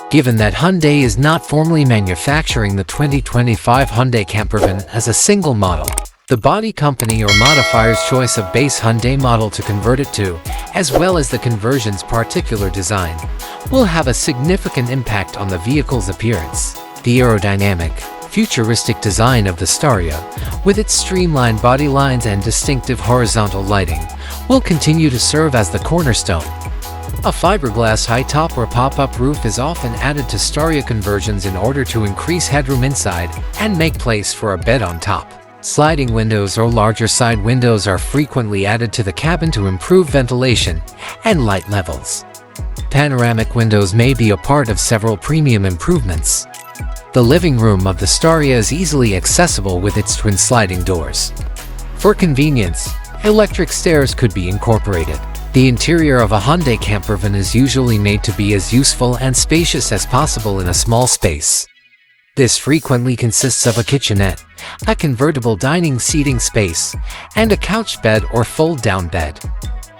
Given that Hyundai is not formally manufacturing the 2025 Hyundai Campervan as a single model, the body company or modifier's choice of base Hyundai model to convert it to, as well as the conversion's particular design, will have a significant impact on the vehicle's appearance. The aerodynamic, futuristic design of the Staria, with its streamlined body lines and distinctive horizontal lighting, will continue to serve as the cornerstone. A fiberglass high-top or pop-up roof is often added to Staria conversions in order to increase headroom inside and make place for a bed on top. Sliding windows or larger side windows are frequently added to the cabin to improve ventilation and light levels. Panoramic windows may be a part of several premium improvements. The living room of the Staria is easily accessible with its twin sliding doors. For convenience, electric stairs could be incorporated. The interior of a Hyundai Campervan is usually made to be as useful and spacious as possible in a small space. This frequently consists of a kitchenette, a convertible dining seating space, and a couch bed or fold-down bed.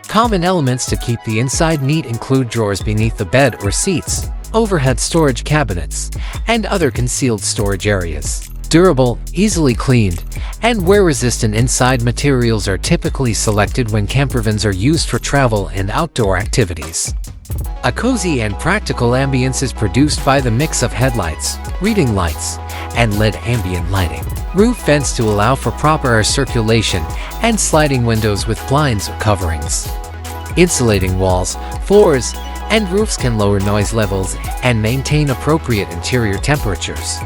Common elements to keep the inside neat include drawers beneath the bed or seats, overhead storage cabinets, and other concealed storage areas. Durable, easily cleaned, and wear-resistant inside materials are typically selected when campervans are used for travel and outdoor activities. A cozy and practical ambience is produced by the mix of headlights, reading lights, and LED ambient lighting. Roof vents to allow for proper air circulation, and sliding windows with blinds or coverings. Insulating walls, floors, and roofs can lower noise levels and maintain appropriate interior temperatures.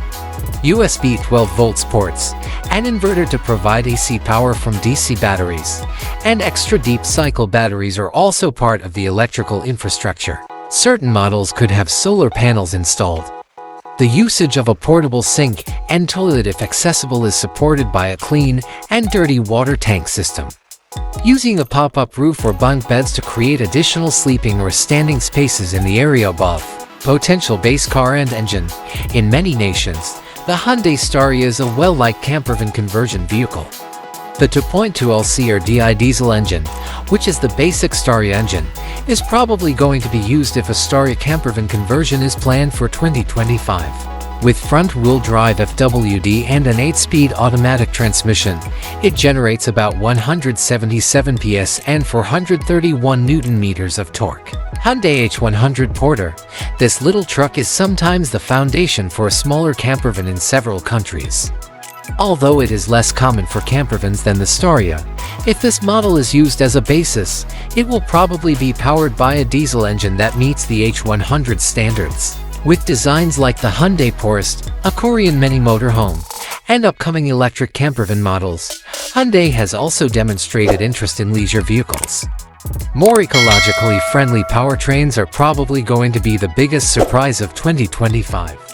USB 12-volt ports, an inverter to provide AC power from DC batteries, and extra deep cycle batteries are also part of the electrical infrastructure. Certain models could have solar panels installed. The usage of a portable sink and toilet if accessible is supported by a clean and dirty water tank system. Using a pop-up roof or bunk beds to create additional sleeping or standing spaces in the area above. Potential base car and engine. In many nations, the Hyundai Staria is a well-liked campervan conversion vehicle. The 2.2L CRDI diesel engine, which is the basic Staria engine, is probably going to be used if a Staria campervan conversion is planned for 2025. With front-wheel drive FWD and an 8-speed automatic transmission, it generates about 177 PS and 431 Nm of torque. Hyundai H100 Porter. This little truck is sometimes the foundation for a smaller campervan in several countries. Although it is less common for campervans than the Staria, if this model is used as a basis, it will probably be powered by a diesel engine that meets the H100 standards. With designs like the Hyundai Porest, a Korean mini motorhome, and upcoming electric campervan models, Hyundai has also demonstrated interest in leisure vehicles. More ecologically friendly powertrains are probably going to be the biggest surprise of 2025.